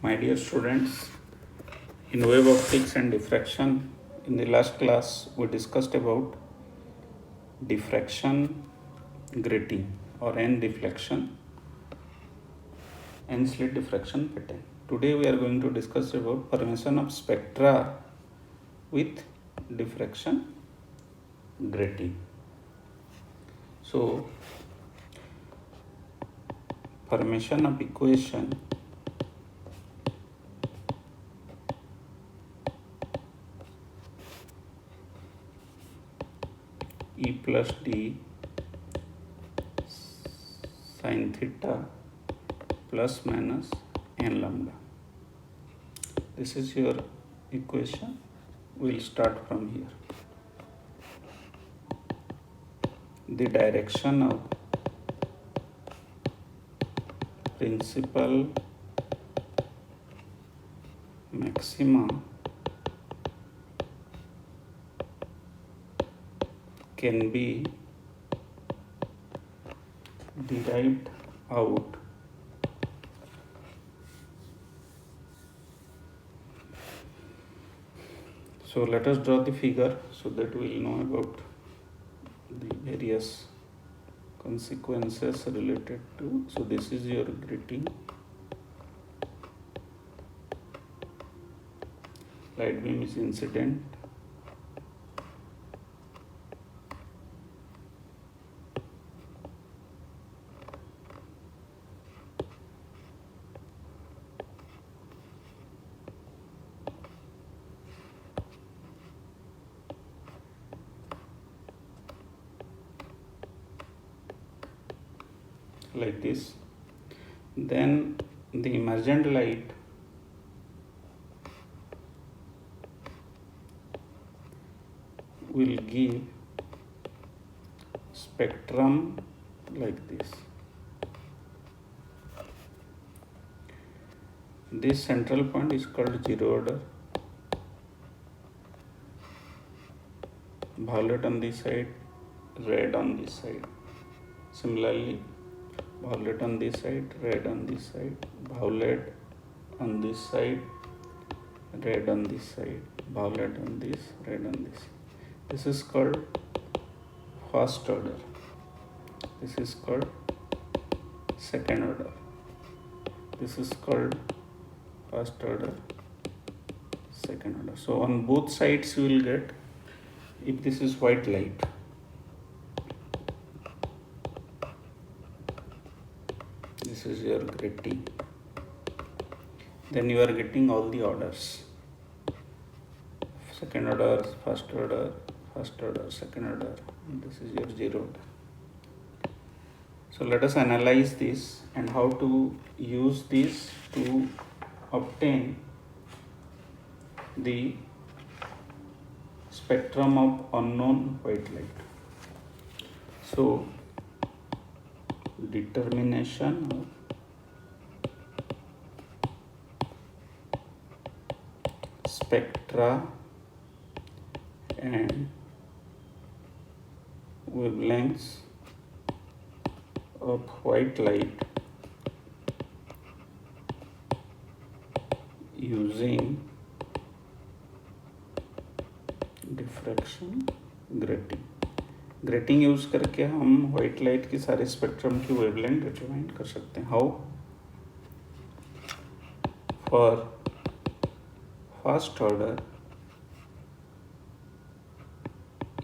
My dear students, in wave optics and diffraction, in the last class we discussed about diffraction grating or N deflection and slit diffraction pattern. Today we are going to discuss about formation of spectra with diffraction grating. So formation of equation E plus D sin theta plus minus n lambda. This is your equation. We'll start from here. The direction of principal maxima can be derived out so let us draw the figure so that we will know about the various consequences related to. So this is your grating, light beam is incident, like this. Then the emergent light will give spectrum like this. This central point is called zero order. Violet on this side, red on this side. Similarly, violet on this side, red on this side, violet on this side, red on this side, violet on this, red on this. This is called first order. This is called second order. This is called first order, second order. So on both sides you will get, if this is white light, this is your grating, then you are getting all the orders, second order, first order, second order, and this is your zero order. So let us analyze this and how to use this to obtain the spectrum of unknown white light. So determination of spectra and wavelengths of white light using diffraction grating. Grating use करके हम white light की सारे spectrum की wavelength determine कर सकते हैं. How? For first order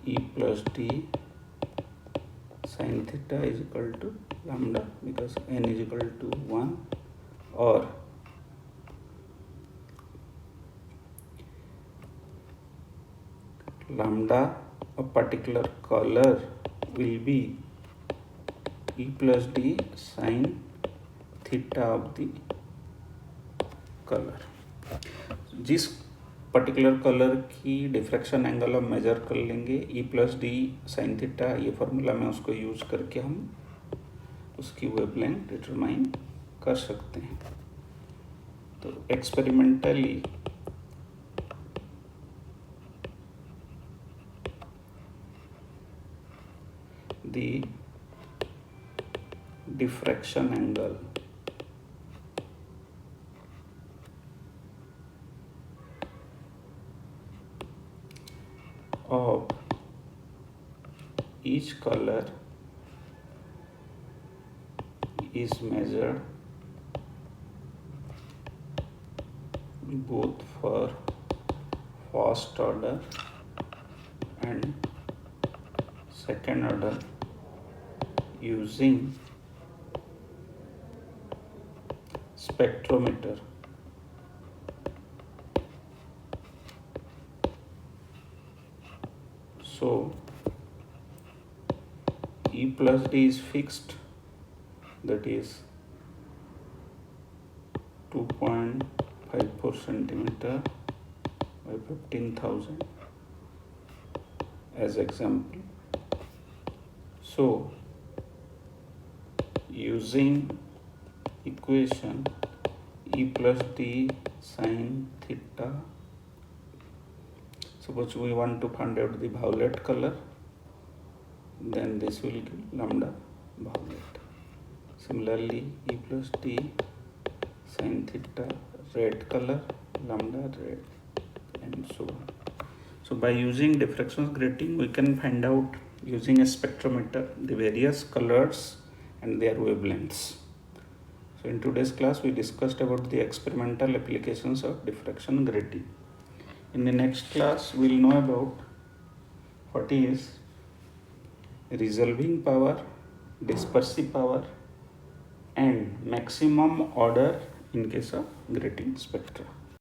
E plus D sin theta is equal to lambda because n is equal to 1, or lambda of particular color will be E plus D sin theta of the color. जिस particular colour की diffraction angle हम major कर लेंगे, E plus D sine theta, ये formula में उसको use करके हम उसकी वेवलेंथ डिटरमाइन कर सकते हैं. तो experimentally the diffraction angle of each color is measured both for first order and second order using spectrometer. So E plus D is fixed, that is 2.54 centimeter by 15,000 as example. So using equation E plus D sin theta, suppose we want to find out the violet color, then this will give lambda violet. Similarly, E plus D sin theta red color, lambda red, and so on. So by using diffraction grating, we can find out using a spectrometer the various colors and their wavelengths. So in today's class, we discussed about the experimental applications of diffraction grating. In the next class, we will know about what is resolving power, dispersive power, and maximum order in case of grating spectra.